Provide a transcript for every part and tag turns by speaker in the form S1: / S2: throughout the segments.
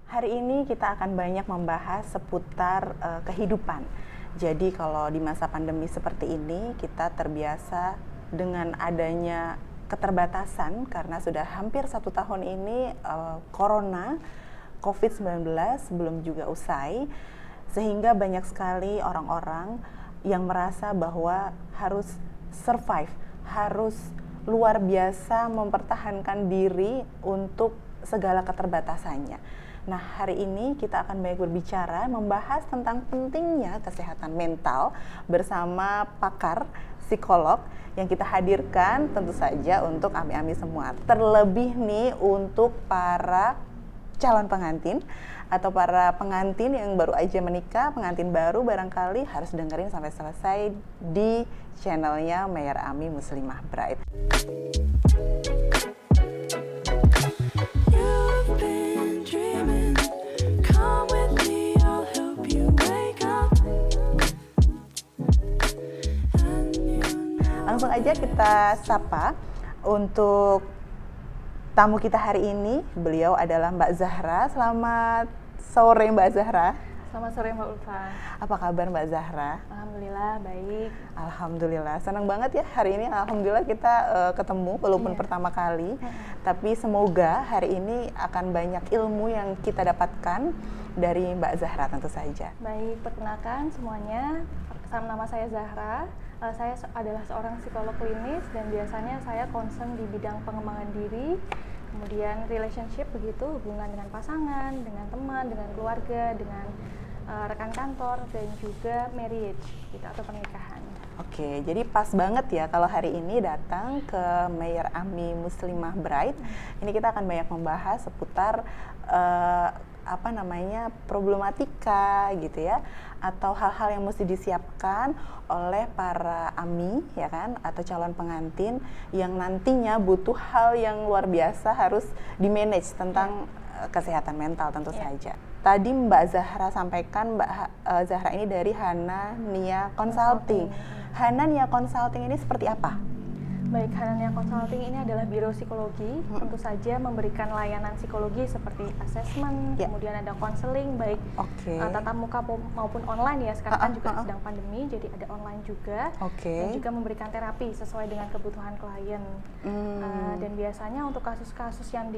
S1: Hari ini kita akan banyak membahas seputar kehidupan. Jadi kalau di masa pandemi seperti ini kita terbiasa dengan adanya keterbatasan karena sudah hampir 1 tahun ini Corona COVID-19 belum juga usai, sehingga banyak sekali orang-orang yang merasa bahwa harus survive, harus luar biasa mempertahankan diri untuk segala keterbatasannya. Nah, hari ini kita akan banyak berbicara, membahas tentang pentingnya kesehatan mental bersama pakar psikolog yang kita hadirkan tentu saja untuk ami-ami semua. Terlebih nih untuk para calon pengantin atau para pengantin yang baru aja menikah, pengantin baru barangkali harus dengerin sampai selesai di channelnya Mayor Ami Muslimah Bride. Langsung aja kita sapa untuk tamu kita hari ini. Beliau adalah Mbak Zahra. Selamat sore Mbak Zahra.
S2: Selamat sore Mbak Ulfa.
S1: Apa kabar Mbak Zahra?
S2: Alhamdulillah baik.
S1: Alhamdulillah, senang banget ya hari ini. Alhamdulillah kita ketemu walaupun pertama kali. Tapi semoga hari ini akan banyak ilmu yang kita dapatkan dari Mbak Zahra tentu saja.
S2: Baik, perkenalkan semuanya. Nama saya Zahra. Saya adalah seorang psikolog klinis dan biasanya saya concern di bidang pengembangan diri, kemudian relationship begitu, hubungan dengan pasangan, dengan teman, dengan keluarga, dengan rekan kantor, dan juga marriage gitu, atau pernikahan.
S1: Oke, jadi pas banget ya kalau hari ini datang ke Mayor Ami Muslimah Bride. Ini kita akan banyak membahas seputar problematika gitu ya, atau hal-hal yang mesti disiapkan oleh para ami ya kan, atau calon pengantin yang nantinya butuh hal yang luar biasa harus di-manage tentang kesehatan mental tentu saja. Tadi Mbak Zahra sampaikan, Mbak Zahra ini dari Hana Nia Consulting. Hana Nia Consulting ini seperti apa?
S2: Baik, Hana Nia Consulting ini adalah biro psikologi, tentu saja memberikan layanan psikologi seperti assessment, kemudian ada konseling baik tatap muka maupun online ya, sekarang kan juga sedang pandemi, jadi ada online juga, dan juga memberikan terapi sesuai dengan kebutuhan klien. Dan biasanya untuk kasus-kasus yang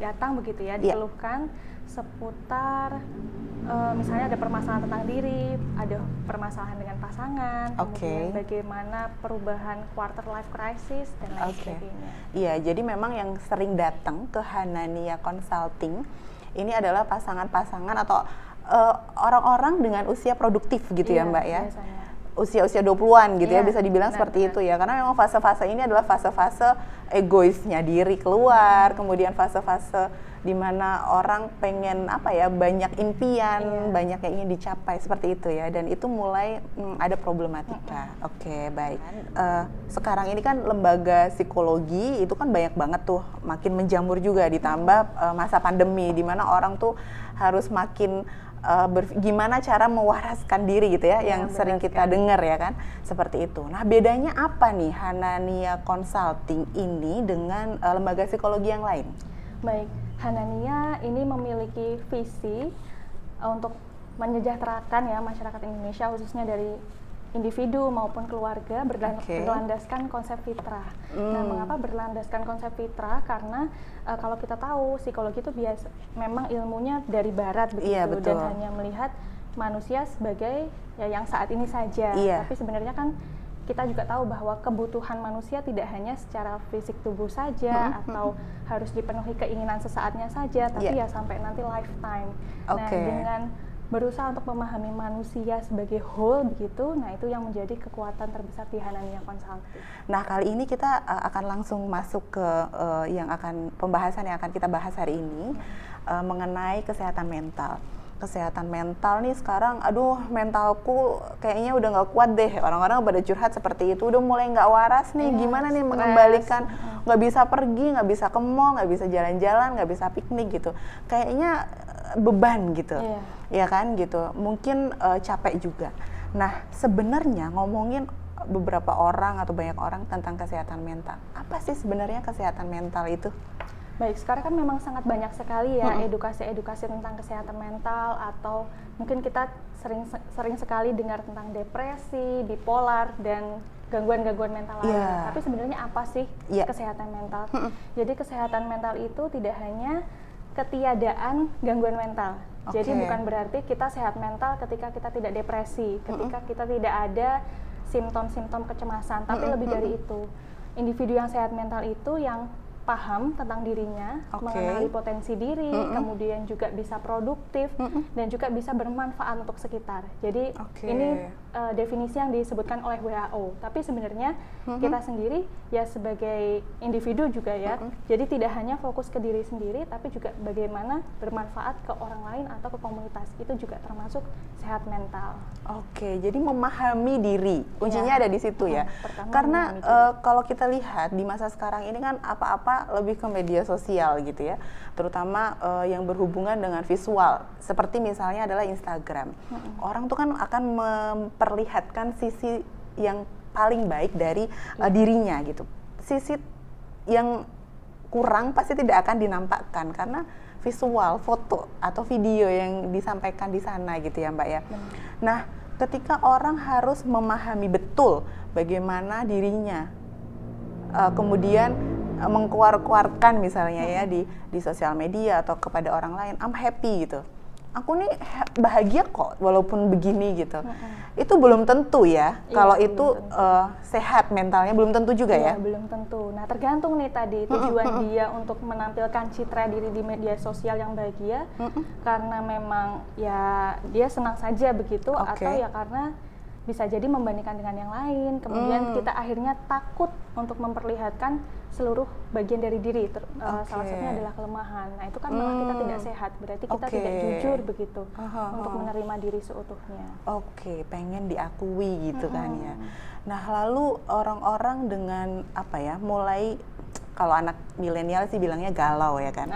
S2: datang begitu ya, dikeluhkan seputar misalnya ada permasalahan tentang diri, ada permasalahan dengan pasangan, kemudian bagaimana perubahan quarter life crisis dan lain sebagainya.
S1: Iya, jadi memang yang sering datang ke Hana Nia Consulting ini adalah pasangan-pasangan atau orang-orang dengan usia produktif gitu ya Mbak ya.
S2: Biasanya.
S1: Usia-usia 20-an gitu ya, bisa dibilang seperti itu ya. Karena memang fase-fase ini adalah fase-fase egoisnya diri keluar, kemudian fase-fase di mana orang pengen banyak impian, banyak yang ingin dicapai seperti itu ya, dan itu mulai ada problematika. Oke, baik. Sekarang ini kan lembaga psikologi itu kan banyak banget tuh, makin menjamur juga ditambah masa pandemi di mana orang tuh harus makin gimana cara mewaraskan diri gitu ya, yang sering kita dengar ya kan, seperti itu. Nah, bedanya apa nih Hana Nia Consulting ini dengan lembaga psikologi yang lain?
S2: Baik, Hana Nia ini memiliki visi untuk menyejahterakan ya masyarakat Indonesia, khususnya dari individu maupun keluarga, berlandaskan konsep fitrah. Nah, mengapa berlandaskan konsep fitrah? Karena kalau kita tahu psikologi itu memang ilmunya dari barat begitu, dan hanya melihat manusia sebagai yang saat ini saja. Tapi sebenarnya kan kita juga tahu bahwa kebutuhan manusia tidak hanya secara fisik tubuh saja atau harus dipenuhi keinginan sesaatnya saja, tapi ya sampai nanti lifetime. Nah, dengan berusaha untuk memahami manusia sebagai whole begitu, nah itu yang menjadi kekuatan terbesar di Hana Nia Consulting.
S1: Nah, kali ini kita akan langsung masuk ke pembahasan yang akan kita bahas hari ini, mengenai kesehatan mental. Kesehatan mental nih sekarang, aduh mentalku kayaknya udah nggak kuat deh, orang-orang pada curhat seperti itu, udah mulai nggak waras nih, gimana nih mengembalikan, nggak bisa pergi, nggak bisa ke mall, nggak bisa jalan-jalan, nggak bisa piknik gitu, kayaknya beban gitu, ya kan gitu, mungkin capek juga. Nah, sebenarnya ngomongin beberapa orang atau banyak orang tentang kesehatan mental, apa sih sebenarnya kesehatan mental itu?
S2: Baik, sekarang kan memang sangat banyak sekali ya edukasi-edukasi tentang kesehatan mental, atau mungkin kita sering sekali dengar tentang depresi, bipolar, dan gangguan-gangguan mental lain. Tapi sebenarnya apa sih kesehatan mental? Jadi kesehatan mental itu tidak hanya ketiadaan gangguan mental. Jadi bukan berarti kita sehat mental ketika kita tidak depresi, ketika kita tidak ada simptom-simptom kecemasan, tapi lebih dari itu. Individu yang sehat mental itu yang paham tentang dirinya, mengenali potensi diri, kemudian juga bisa produktif dan juga bisa bermanfaat untuk sekitar. Jadi ini definisi yang disebutkan oleh WHO. Tapi sebenarnya kita sendiri ya sebagai individu juga ya. Jadi tidak hanya fokus ke diri sendiri, tapi juga bagaimana bermanfaat ke orang lain atau ke komunitas. Itu juga termasuk sehat mental.
S1: Jadi memahami diri, kuncinya ada di situ ya. Karena kalau kita lihat di masa sekarang ini kan apa-apa lebih ke media sosial gitu ya, terutama yang berhubungan dengan visual, seperti misalnya adalah Instagram. Orang tuh kan akan memperlihatkan sisi yang paling baik dari dirinya gitu. Sisi yang kurang pasti tidak akan dinampakkan karena visual, foto atau video yang disampaikan di sana gitu ya Mbak ya. Nah, ketika orang harus memahami betul bagaimana dirinya, kemudian mengkeluarkan misalnya ya di sosial media atau kepada orang lain, I'm happy gitu, aku nih bahagia kok walaupun begini gitu. Itu belum tentu ya, kalau itu sehat mentalnya belum tentu juga ya.
S2: Belum tentu. Nah tergantung nih tadi tujuan dia untuk menampilkan citra diri di media sosial yang bahagia, karena memang ya dia senang saja begitu, atau ya karena bisa jadi membandingkan dengan yang lain, kemudian kita akhirnya takut untuk memperlihatkan seluruh bagian dari diri, salah satunya adalah kelemahan. Nah itu kan malah kita tidak sehat, berarti kita tidak jujur begitu untuk menerima diri seutuhnya.
S1: Pengen diakui gitu kan ya. Nah lalu orang-orang dengan apa ya, mulai kalau anak milenial sih bilangnya galau ya kan.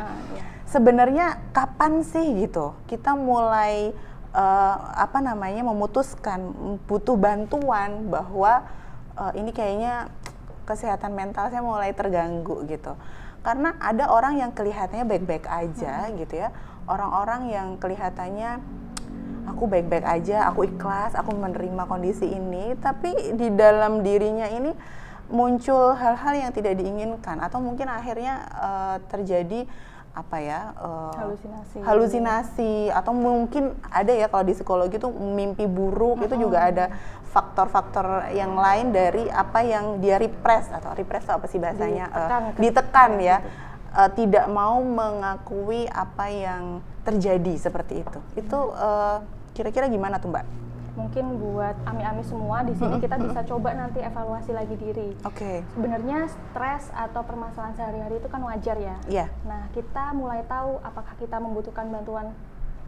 S1: Sebenarnya kapan sih gitu kita mulai memutuskan butuh bantuan bahwa ini kayaknya kesehatan mental saya mulai terganggu gitu. Karena ada orang yang kelihatannya baik-baik aja gitu ya. Orang-orang yang kelihatannya aku baik-baik aja, aku ikhlas, aku menerima kondisi ini, tapi di dalam dirinya ini muncul hal-hal yang tidak diinginkan atau mungkin akhirnya terjadi halusinasi atau mungkin ada ya kalau di psikologi itu mimpi buruk. Itu juga ada faktor-faktor yang lain dari apa yang dia repress apa sih bahasanya, ditekan ya, tidak mau mengakui apa yang terjadi seperti itu. Itu kira-kira gimana tuh Mbak?
S2: Mungkin buat ami-ami semua di sini kita bisa coba nanti evaluasi lagi diri. Sebenarnya stres atau permasalahan sehari-hari itu kan wajar ya. Nah, kita mulai tahu apakah kita membutuhkan bantuan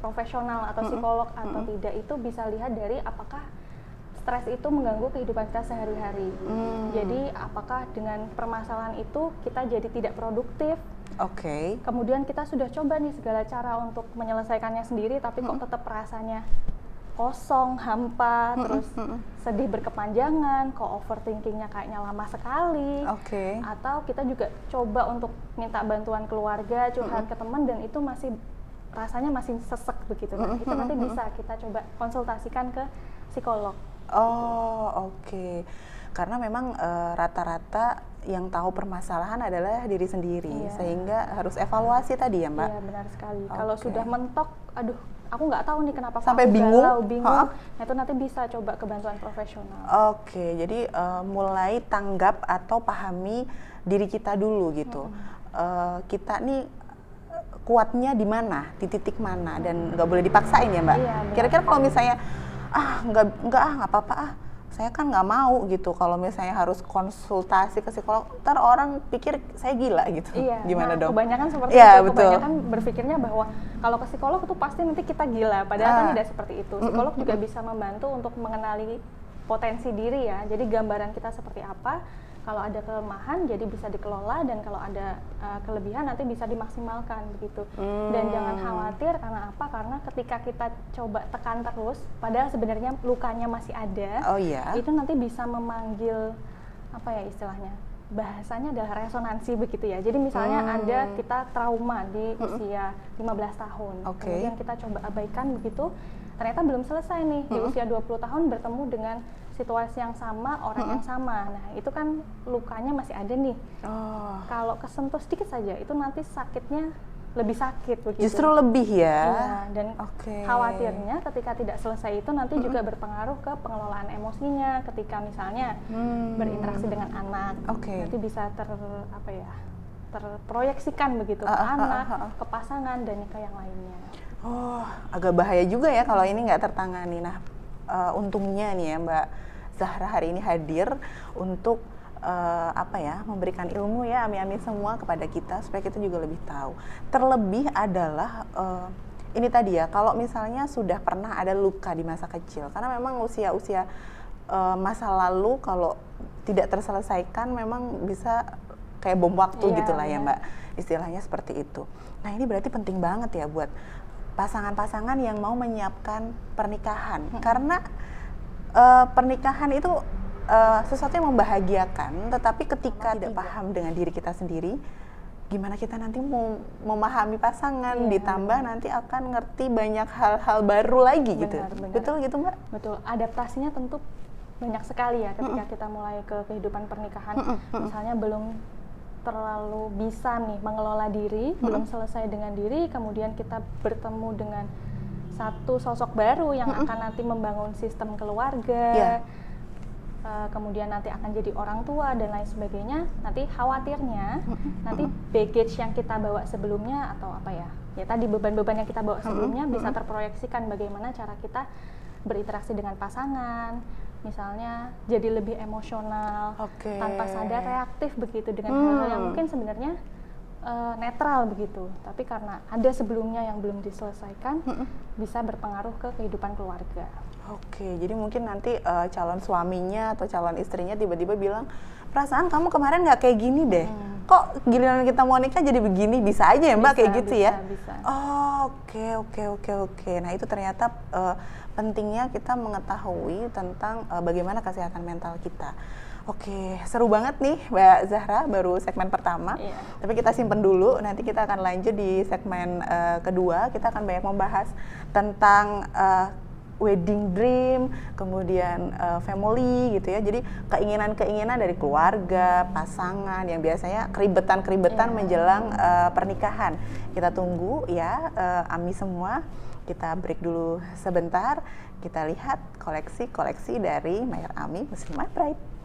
S2: profesional atau psikolog atau tidak, itu bisa lihat dari apakah stres itu mengganggu kehidupan kita sehari-hari. Jadi apakah dengan permasalahan itu kita jadi tidak produktif? Kemudian kita sudah coba nih segala cara untuk menyelesaikannya sendiri, tapi kok tetap rasanya kosong, hampa, terus sedih berkepanjangan, kok overthinkingnya kayaknya lama sekali, atau kita juga coba untuk minta bantuan keluarga, curhat ke teman, dan itu masih rasanya masih sesek begitu. Nah, itu nanti bisa kita coba konsultasikan ke psikolog.
S1: Karena memang rata-rata yang tahu permasalahan adalah diri sendiri, sehingga harus evaluasi tadi ya Mbak?
S2: Iya benar sekali. Kalau sudah mentok, aduh aku nggak tahu nih kenapa
S1: sampai bingung.
S2: Nah itu nanti bisa coba ke bantuan profesional.
S1: Jadi mulai tanggap atau pahami diri kita dulu gitu. Kita nih kuatnya di mana, di titik mana, dan nggak boleh dipaksain ya Mbak. Kira-kira kalau misalnya nggak apa-apa saya kan nggak mau gitu, kalau misalnya harus konsultasi ke psikolog, ntar orang pikir saya gila gitu. Gimana dong?
S2: Kebanyakan seperti itu. Kebanyakan berpikirnya bahwa kalau ke psikolog itu pasti nanti kita gila, padahal kan tidak seperti itu. Psikolog juga bisa membantu untuk mengenali potensi diri ya, jadi gambaran kita seperti apa, kalau ada kelemahan jadi bisa dikelola, dan kalau ada kelebihan nanti bisa dimaksimalkan begitu. Dan jangan khawatir, karena apa? Karena ketika kita coba tekan terus, padahal sebenarnya lukanya masih ada, itu nanti bisa memanggil apa ya istilahnya, bahasanya adalah resonansi begitu ya. Jadi misalnya ada kita trauma di usia 15 tahun, kemudian kita coba abaikan begitu, ternyata belum selesai nih, di usia 20 tahun bertemu dengan situasi yang sama, orang yang sama. Nah itu kan lukanya masih ada nih. Kalau kesentuh sedikit saja, itu nanti sakitnya lebih sakit begitu.
S1: Justru lebih ya.
S2: Iya, dan khawatirnya ketika tidak selesai itu nanti juga berpengaruh ke pengelolaan emosinya ketika misalnya berinteraksi dengan anak. Nanti bisa terproyeksikan begitu ke anak, ke pasangan dan ke yang lainnya.
S1: Agak bahaya juga ya kalau ini nggak tertangani. Nah, untungnya nih ya Mbak Zahra hari ini hadir untuk memberikan ilmu ya ami-ami semua kepada kita supaya kita juga lebih tahu. Terlebih adalah ini tadi ya, kalau misalnya sudah pernah ada luka di masa kecil, karena memang usia-usia masa lalu kalau tidak terselesaikan memang bisa kayak bom waktu gitulah ya Mbak, istilahnya seperti itu. Nah ini berarti penting banget ya buat pasangan-pasangan yang mau menyiapkan pernikahan, karena pernikahan itu sesuatu yang membahagiakan, tetapi ketika tidak paham dengan diri kita sendiri, gimana kita nanti mau memahami pasangan, ditambah nanti akan ngerti banyak hal-hal baru lagi gitu. Betul gitu Mbak?
S2: Betul, adaptasinya tentu banyak sekali ya ketika kita mulai ke kehidupan pernikahan. Misalnya belum terlalu bisa nih mengelola diri, belum selesai dengan diri, kemudian kita bertemu dengan satu sosok baru yang akan nanti membangun sistem keluarga, kemudian nanti akan jadi orang tua dan lain sebagainya. Nanti khawatirnya nanti baggage yang kita bawa sebelumnya atau tadi beban-beban yang kita bawa sebelumnya bisa terproyeksikan bagaimana cara kita berinteraksi dengan pasangan, misalnya jadi lebih emosional, tanpa sadar reaktif begitu dengan hal-hal yang mungkin sebenarnya netral begitu, tapi karena ada sebelumnya yang belum diselesaikan bisa berpengaruh ke kehidupan keluarga.
S1: Jadi mungkin nanti calon suaminya atau calon istrinya tiba-tiba bilang, perasaan kamu kemarin nggak kayak gini deh, kok giliran kita mau nikah jadi begini, bisa aja ya Mbak kayak gitu ya?
S2: Bisa.
S1: Oke. Nah itu ternyata pentingnya kita mengetahui tentang bagaimana kesehatan mental kita. Seru banget nih Mbak Zahra, baru segmen pertama, tapi kita simpen dulu, nanti kita akan lanjut di segmen kedua, kita akan banyak membahas tentang wedding dream, kemudian family gitu ya, jadi keinginan-keinginan dari keluarga, pasangan yang biasanya keribetan-keribetan menjelang pernikahan. Kita tunggu ya Ami semua, kita break dulu sebentar, kita lihat koleksi-koleksi dari Mayor Ami Muslimah Pride.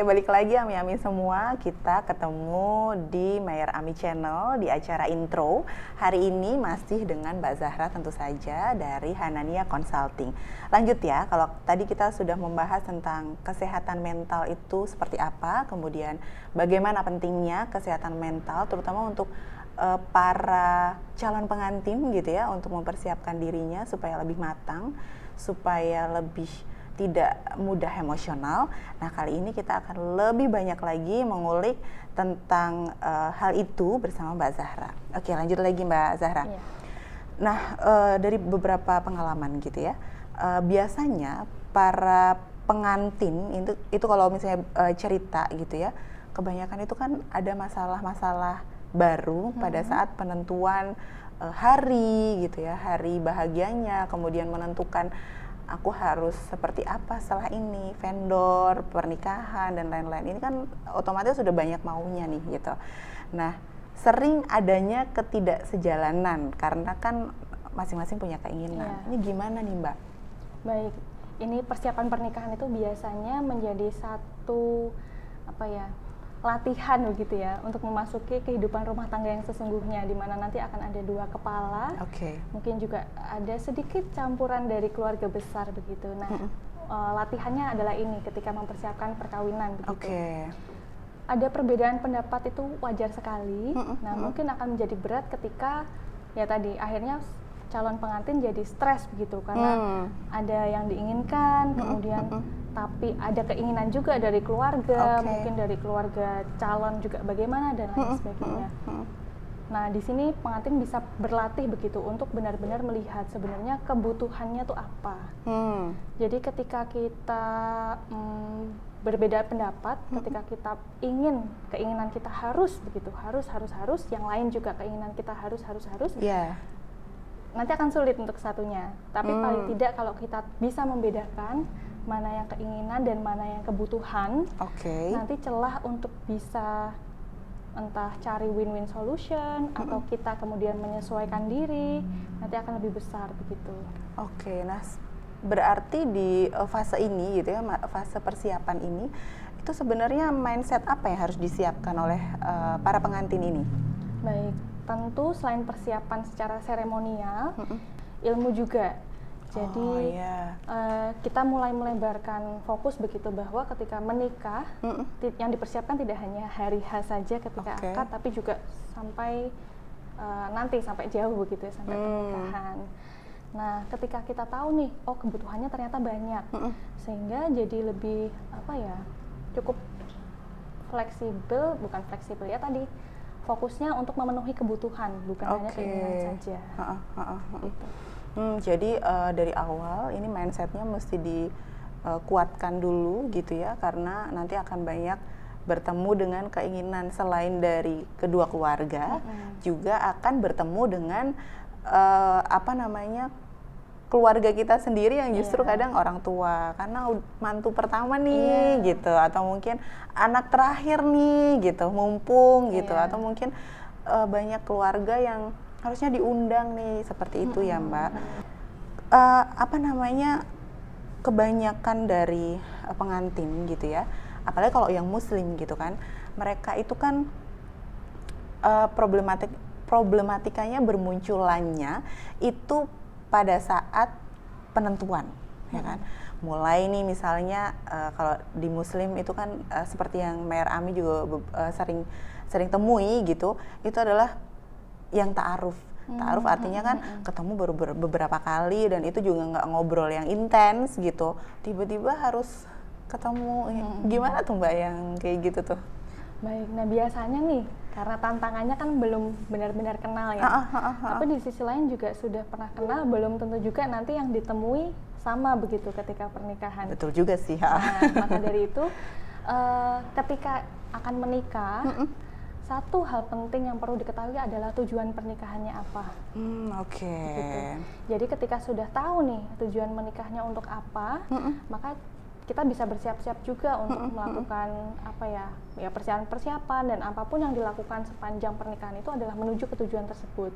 S1: Balik lagi ami-ami semua, kita ketemu di Mayor Ami Channel di acara intro. Hari ini masih dengan Mbak Zahra tentu saja dari Hanania Consulting. Lanjut ya, kalau tadi kita sudah membahas tentang kesehatan mental itu seperti apa, kemudian bagaimana pentingnya kesehatan mental terutama untuk para calon pengantin gitu ya, untuk mempersiapkan dirinya supaya lebih matang, supaya lebih tidak mudah emosional. Nah kali ini kita akan lebih banyak lagi mengulik tentang hal itu bersama Mbak Zahra. Lanjut lagi Mbak Zahra. Nah dari beberapa pengalaman gitu ya, biasanya para pengantin itu kalau misalnya cerita gitu ya, kebanyakan itu kan ada masalah-masalah baru pada saat penentuan hari gitu ya, hari bahagianya, kemudian menentukan aku harus seperti apa setelah ini, vendor, pernikahan dan lain-lain. Ini kan otomatis sudah banyak maunya nih gitu. Nah, sering adanya ketidaksejalanan karena kan masing-masing punya keinginan. Ini gimana nih Mbak?
S2: Baik, ini persiapan pernikahan itu biasanya menjadi satu latihan begitu ya untuk memasuki kehidupan rumah tangga yang sesungguhnya, di mana nanti akan ada dua kepala, mungkin juga ada sedikit campuran dari keluarga besar begitu. Nah, latihannya adalah ini ketika mempersiapkan perkawinan begitu. Ada perbedaan pendapat itu wajar sekali. Nah, mungkin akan menjadi berat ketika ya tadi akhirnya calon pengantin jadi stres begitu karena ada yang diinginkan, kemudian tapi ada keinginan juga dari keluarga, mungkin dari keluarga calon juga bagaimana dan lain sebagainya. Nah, di sini pengantin bisa berlatih begitu untuk benar-benar melihat sebenarnya kebutuhannya tuh apa. Jadi ketika kita berbeda pendapat, ketika kita keinginan kita harus begitu, harus, yang lain juga keinginan kita harus. Nanti akan sulit untuk satunya. Tapi paling tidak kalau kita bisa membedakan mana yang keinginan dan mana yang kebutuhan, nanti celah untuk bisa entah cari win-win solution atau kita kemudian menyesuaikan diri, nanti akan lebih besar begitu.
S1: Nah berarti di fase ini gitu ya, fase persiapan ini, itu sebenarnya mindset apa yang harus disiapkan oleh para pengantin ini?
S2: Baik, tentu selain persiapan secara seremonial, ilmu juga. Jadi kita mulai melebarkan fokus begitu bahwa ketika menikah, yang dipersiapkan tidak hanya hari H saja ketika akad, tapi juga sampai nanti sampai jauh begitu ya, sampai pernikahan. Nah, ketika kita tahu nih, kebutuhannya ternyata banyak, sehingga jadi lebih cukup fleksibel, bukan fleksibel ya tadi. Fokusnya untuk memenuhi kebutuhan, bukan hanya keinginan saja. Gitu.
S1: Jadi dari awal ini mindsetnya mesti dikuatkan dulu gitu ya, karena nanti akan banyak bertemu dengan keinginan selain dari kedua keluarga, juga akan bertemu dengan keluarga kita sendiri yang justru kadang orang tua, karena mantu pertama nih gitu, atau mungkin anak terakhir nih gitu, mumpung gitu, atau mungkin banyak keluarga yang harusnya diundang nih, seperti itu ya Mbak. Kebanyakan dari pengantin gitu ya, apalagi kalau yang muslim gitu kan, mereka itu kan problematikanya bermunculannya itu pada saat penentuan, ya kan. Mulai nih misalnya kalau di muslim itu kan seperti yang Mayor Ami juga sering temui gitu, itu adalah yang ta'aruf. Ta'aruf artinya kan ketemu baru beberapa kali dan itu juga nggak ngobrol yang intens gitu. Tiba-tiba harus ketemu. Gimana tuh Mbak yang kayak gitu tuh?
S2: Baik, nah biasanya nih karena tantangannya kan belum benar-benar kenal ya. Tapi di sisi lain juga sudah pernah kenal, belum tentu juga nanti yang ditemui sama begitu ketika pernikahan.
S1: Betul juga sih.
S2: Nah, maka dari itu ketika akan menikah, satu hal penting yang perlu diketahui adalah tujuan pernikahannya apa. Gitu. Jadi ketika sudah tahu nih tujuan menikahnya untuk apa, maka kita bisa bersiap-siap juga untuk melakukan persiapan dan apapun yang dilakukan sepanjang pernikahan itu adalah menuju ke tujuan tersebut.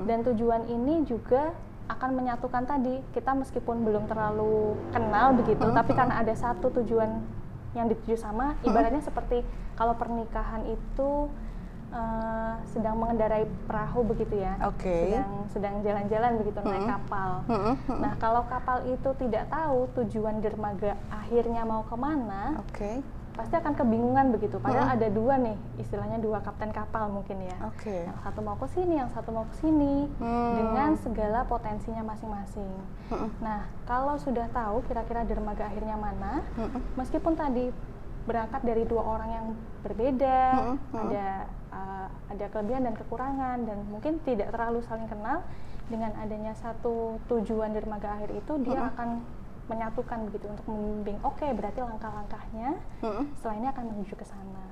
S2: Dan tujuan ini juga akan menyatukan tadi, kita meskipun belum terlalu kenal begitu, tapi karena ada satu tujuan yang dituju sama, ibaratnya seperti kalau pernikahan itu sedang mengendarai perahu begitu ya, sedang jalan-jalan begitu, naik kapal. Nah, kalau kapal itu tidak tahu tujuan dermaga akhirnya mau kemana, pasti akan kebingungan begitu. Padahal ada dua nih, istilahnya dua kapten kapal mungkin ya. Yang satu mau ke sini, yang satu mau ke sini, dengan segala potensinya masing-masing. Nah, kalau sudah tahu kira-kira dermaga akhirnya mana, meskipun tadi berangkat dari dua orang yang berbeda, ada kelebihan dan kekurangan, dan mungkin tidak terlalu saling kenal, dengan adanya satu tujuan dermaga akhir itu dia akan menyatukan begitu untuk membimbing. Berarti langkah-langkahnya setelah ini akan menuju ke sana.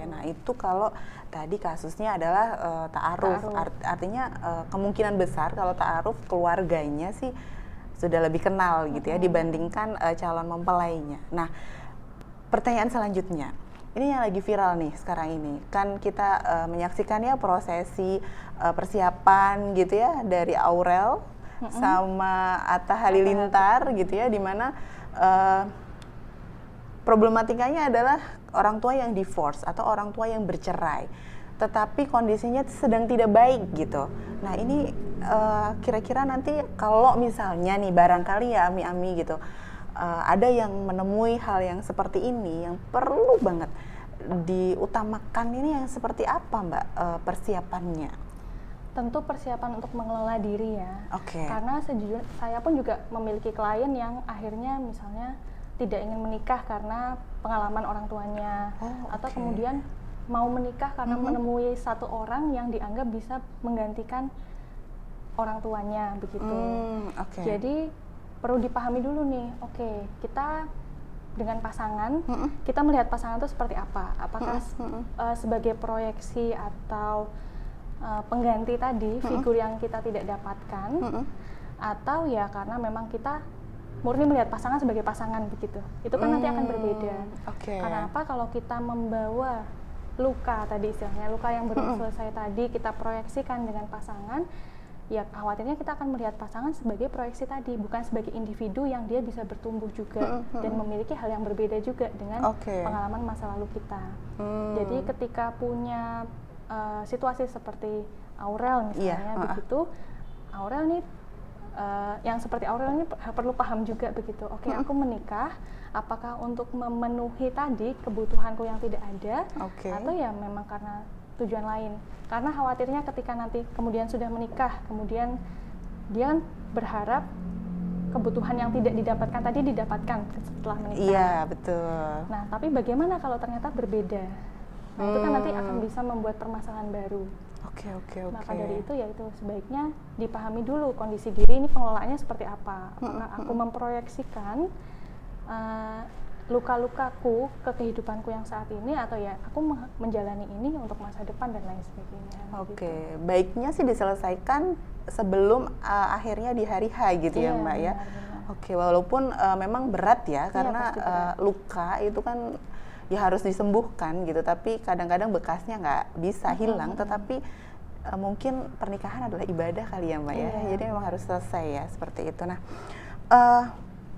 S1: Nah itu kalau tadi kasusnya adalah ta'aruf. Artinya kemungkinan besar kalau ta'aruf keluarganya sih sudah lebih kenal gitu ya dibandingkan calon mempelainya. Nah, pertanyaan selanjutnya, ini yang lagi viral nih sekarang ini, kan kita menyaksikan ya prosesi persiapan gitu ya dari Aurel sama Atta Halilintar gitu ya, dimana problematikanya adalah orang tua yang divorce atau orang tua yang bercerai, tetapi kondisinya sedang tidak baik gitu. Nah ini kira-kira nanti kalau misalnya nih barangkali ya ami-ami gitu, ada yang menemui hal yang seperti ini yang perlu banget diutamakan, ini yang seperti apa Mbak persiapannya?
S2: Tentu persiapan untuk mengelola diri ya.
S1: Oke.
S2: Karena sejujurnya saya pun juga memiliki klien yang akhirnya misalnya tidak ingin menikah karena pengalaman orang tuanya, atau kemudian mau menikah karena menemui satu orang yang dianggap bisa menggantikan orang tuanya begitu. Jadi perlu dipahami dulu nih, kita dengan pasangan, kita melihat pasangan itu seperti apa? Apakah sebagai proyeksi atau pengganti tadi, figur yang kita tidak dapatkan, atau ya karena memang kita murni melihat pasangan sebagai pasangan begitu. Itu kan nanti akan berbeda. Karena apa? Kalau kita membawa luka tadi istilahnya, luka yang belum selesai tadi kita proyeksikan dengan pasangan, ya khawatirnya kita akan melihat pasangan sebagai proyeksi tadi, bukan sebagai individu yang dia bisa bertumbuh juga dan memiliki hal yang berbeda juga dengan pengalaman masa lalu kita. Jadi ketika punya situasi seperti Aurel misalnya begitu, Aurel nih yang seperti Aurel ini perlu paham juga begitu. Aku menikah, apakah untuk memenuhi tadi kebutuhanku yang tidak ada, atau ya memang karena tujuan lain. Karena khawatirnya ketika nanti kemudian sudah menikah, kemudian dia berharap kebutuhan yang tidak didapatkan tadi didapatkan setelah menikah.
S1: Iya, betul.
S2: Nah, tapi bagaimana kalau ternyata berbeda? Nah, itu kan nanti akan bisa membuat permasalahan baru. Maka dari itu ya itu sebaiknya dipahami dulu kondisi diri ini, pengelolaannya seperti apa. Apakah aku memproyeksikan luka-lukaku ke kehidupanku yang saat ini, atau ya aku menjalani ini untuk masa depan dan lain sebagainya. Gitu.
S1: Baiknya sih diselesaikan sebelum akhirnya di hari H gitu ya Mbak ya. Walaupun memang berat ya, karena luka itu kan ya harus disembuhkan gitu, tapi kadang-kadang bekasnya nggak bisa hilang, tetapi mungkin pernikahan adalah ibadah kali ya Mbak ya, jadi memang harus selesai ya seperti itu. Nah,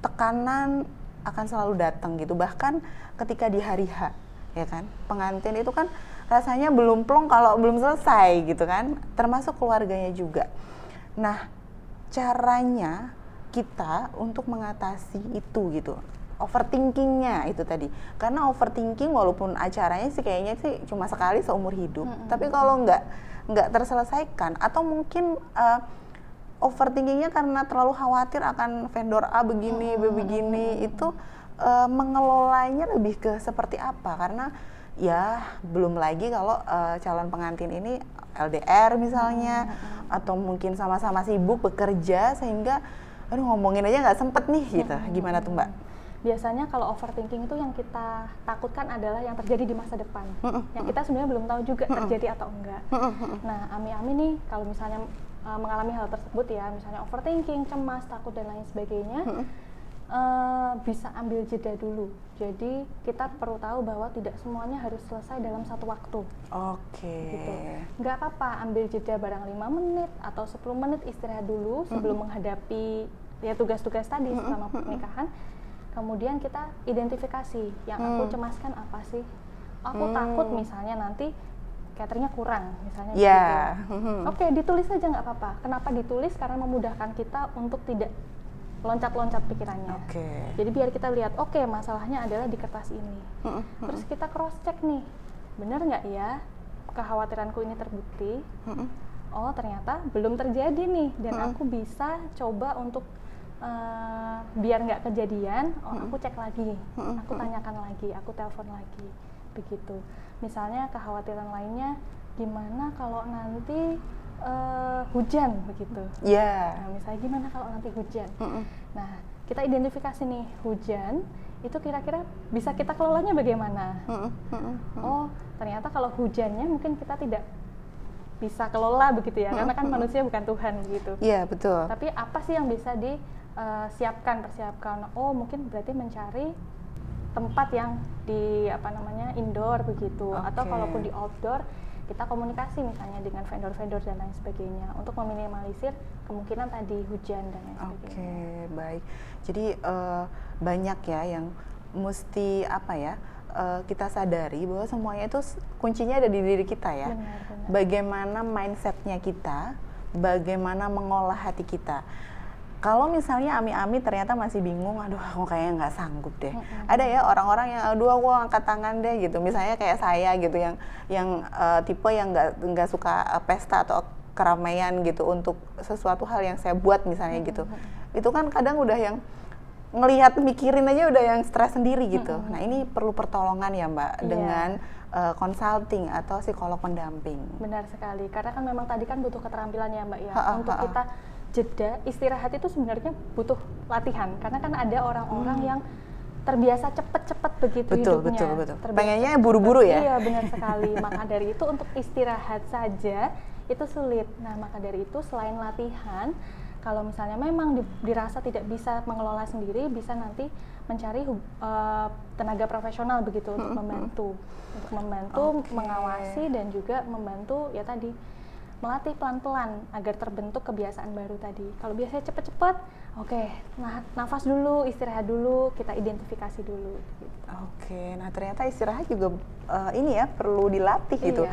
S1: tekanan akan selalu datang gitu, bahkan ketika di hari H ya kan, pengantin itu kan rasanya belum plong kalau belum selesai gitu kan, termasuk keluarganya juga. Nah, caranya kita untuk mengatasi itu gitu, overthinkingnya itu tadi, karena overthinking walaupun acaranya sih kayaknya sih cuma sekali seumur hidup, tapi kalau nggak terselesaikan, atau mungkin overthinkingnya karena terlalu khawatir akan vendor A begini, itu mengelolanya lebih ke seperti apa? Karena ya belum lagi kalau calon pengantin ini LDR misalnya, atau mungkin sama-sama sibuk bekerja sehingga ngomongin aja nggak sempet nih gitu. Gimana tuh Mbak?
S2: Biasanya kalau overthinking itu yang kita takutkan adalah yang terjadi di masa depan, yang kita sebenarnya belum tahu juga terjadi atau enggak. Nah, ami-ami nih kalau misalnya mengalami hal tersebut ya, misalnya overthinking, cemas, takut dan lain sebagainya, bisa ambil jeda dulu. Jadi kita perlu tahu bahwa tidak semuanya harus selesai dalam satu waktu. Gitu. Nggak apa-apa ambil jeda barang 5 menit atau 10 menit istirahat dulu sebelum menghadapi ya tugas-tugas tadi selama pernikahan. Kemudian kita identifikasi yang aku cemaskan apa sih. Aku takut misalnya nanti cateringnya kurang misalnya gitu. Ditulis aja nggak apa-apa. Kenapa ditulis? Karena memudahkan kita untuk tidak loncat-loncat pikirannya. Jadi biar kita lihat, masalahnya adalah di kertas ini. Terus kita cross check nih, benar nggak ya kekhawatiranku ini terbukti? Oh ternyata belum terjadi nih, dan aku bisa coba untuk biar nggak kejadian, aku cek lagi, aku tanyakan lagi, aku telepon lagi, begitu. Misalnya kekhawatiran lainnya, gimana kalau nanti hujan begitu? Nah, misalnya gimana kalau nanti hujan? Nah, kita identifikasi nih hujan itu kira-kira bisa kita kelolanya bagaimana? Oh, ternyata kalau hujannya mungkin kita tidak bisa kelola begitu ya, karena kan manusia bukan Tuhan gitu.
S1: Iya betul.
S2: Tapi apa sih yang bisa persiapkan. Oh, mungkin berarti mencari tempat yang di indoor begitu, atau kalaupun di outdoor kita komunikasi misalnya dengan vendor-vendor dan lain sebagainya untuk meminimalisir kemungkinan tadi hujan dan lain sebagainya.
S1: Baik. Jadi banyak ya yang mesti kita sadari bahwa semuanya itu kuncinya ada di diri kita ya.
S2: Benar.
S1: Bagaimana mindsetnya kita, bagaimana mengolah hati kita. Kalau misalnya ami-ami ternyata masih bingung, aduh aku kayaknya nggak sanggup deh. Ada ya orang-orang yang aduh aku angkat tangan deh gitu. Misalnya kayak saya gitu yang tipe yang nggak suka pesta atau keramaian gitu untuk sesuatu hal yang saya buat misalnya gitu. Itu kan kadang udah yang ngelihat mikirin aja udah yang stres sendiri gitu. Nah ini perlu pertolongan ya Mbak dengan consulting atau psikolog pendamping.
S2: Benar sekali, karena kan memang tadi kan butuh keterampilan ya Mbak ya. Untuk kita jeda istirahat itu sebenarnya butuh latihan, karena kan ada orang-orang yang terbiasa cepet-cepet begitu hidupnya.
S1: Betul. Pengennya buru-buru ya?
S2: Iya benar sekali, maka dari itu untuk istirahat saja itu sulit. Nah maka dari itu selain latihan, kalau misalnya memang dirasa tidak bisa mengelola sendiri, bisa nanti mencari tenaga profesional begitu untuk membantu, mengawasi dan juga membantu ya tadi melatih pelan-pelan agar terbentuk kebiasaan baru tadi. Kalau biasanya cepet-cepet, nafas dulu, istirahat dulu, kita identifikasi dulu. Gitu.
S1: Nah ternyata istirahat juga ini ya perlu dilatih gitu.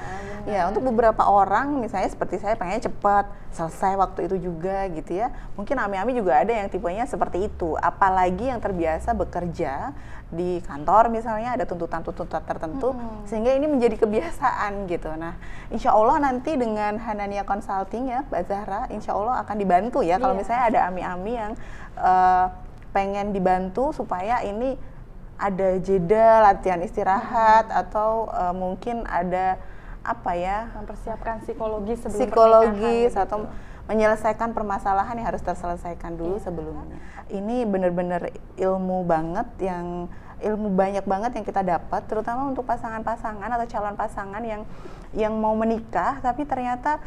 S2: Iya,
S1: ya untuk beberapa orang misalnya seperti saya pengennya cepat selesai waktu itu juga gitu ya. Mungkin ami-ami juga ada yang tipenya seperti itu. Apalagi yang terbiasa bekerja di kantor misalnya ada tuntutan-tuntutan tertentu sehingga ini menjadi kebiasaan gitu. Nah, insya Allah nanti dengan Hanania Consulting ya, Mbak Zahra, insya Allah akan dibantu ya. Kalau misalnya ada ami-ami yang pengen dibantu supaya ini ada jeda latihan istirahat atau mungkin ada
S2: mempersiapkan psikologis sebelum
S1: psikologis
S2: pernikahan,
S1: atau menyelesaikan permasalahan yang harus terselesaikan dulu sebelumnya. Ini benar-benar ilmu banyak banget yang kita dapat, terutama untuk pasangan-pasangan atau calon pasangan yang mau menikah tapi ternyata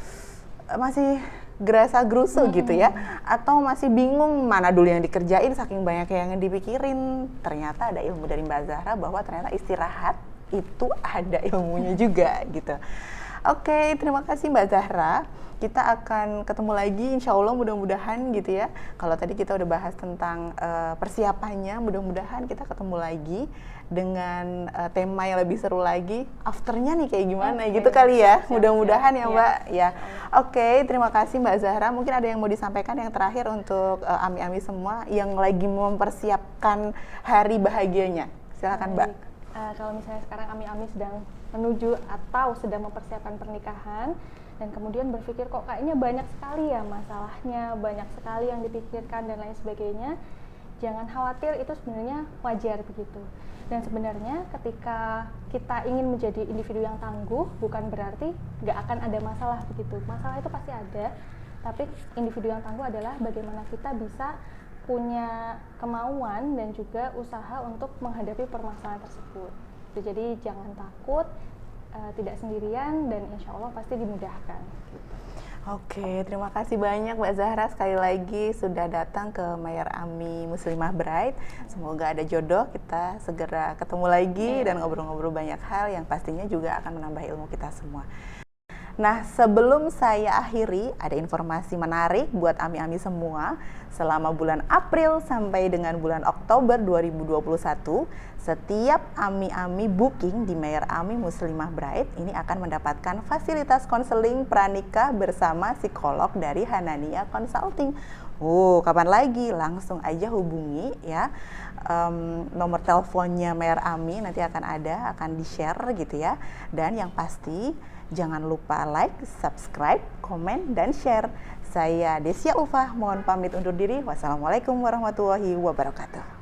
S1: masih gerasa gerusu gitu ya, atau masih bingung mana dulu yang dikerjain saking banyak yang dipikirin. Ternyata ada ilmu dari Mbak Zahra bahwa ternyata istirahat itu ada ilmunya juga gitu. Oke, terima kasih Mbak Zahra. Kita akan ketemu lagi insya Allah mudah-mudahan gitu ya. Kalau tadi kita udah bahas tentang persiapannya, mudah-mudahan kita ketemu lagi dengan tema yang lebih seru lagi. Afternya nih kayak gimana gitu kali ya. Mudah-mudahan ya Mbak ya. Oke, terima kasih Mbak Zahra. Mungkin ada yang mau disampaikan yang terakhir untuk ami-ami semua yang lagi mempersiapkan hari bahagianya. Silakan Mbak.
S2: Kalau misalnya sekarang ami-ami sedang menuju atau sedang mempersiapkan pernikahan dan kemudian berpikir kok kayaknya banyak sekali ya masalahnya, banyak sekali yang dipikirkan dan lain sebagainya, jangan khawatir, itu sebenarnya wajar begitu. Dan sebenarnya ketika kita ingin menjadi individu yang tangguh, bukan berarti nggak akan ada masalah begitu. Masalah itu pasti ada, tapi individu yang tangguh adalah bagaimana kita bisa punya kemauan dan juga usaha untuk menghadapi permasalahan tersebut. Jadi jangan takut, tidak sendirian, dan insya Allah pasti dimudahkan.
S1: Oke, terima kasih banyak Mbak Zahra sekali lagi sudah datang ke Mayor Ami Muslimah Bride. Semoga ada jodoh, kita segera ketemu lagi dan ngobrol-ngobrol banyak hal yang pastinya juga akan menambah ilmu kita semua. Nah, sebelum saya akhiri, ada informasi menarik buat ami-ami semua. Selama bulan April sampai dengan bulan Oktober 2021, setiap ami-ami booking di Mayor Ami Muslimah Bride ini akan mendapatkan fasilitas konseling pranikah bersama psikolog dari Hanania Consulting. Kapan lagi? Langsung aja hubungi ya. Nomor teleponnya Mayor Ami nanti akan di-share gitu ya. Dan yang pasti jangan lupa like, subscribe, komen, dan share. Saya Desya Ufah, mohon pamit undur diri. Wassalamualaikum warahmatullahi wabarakatuh.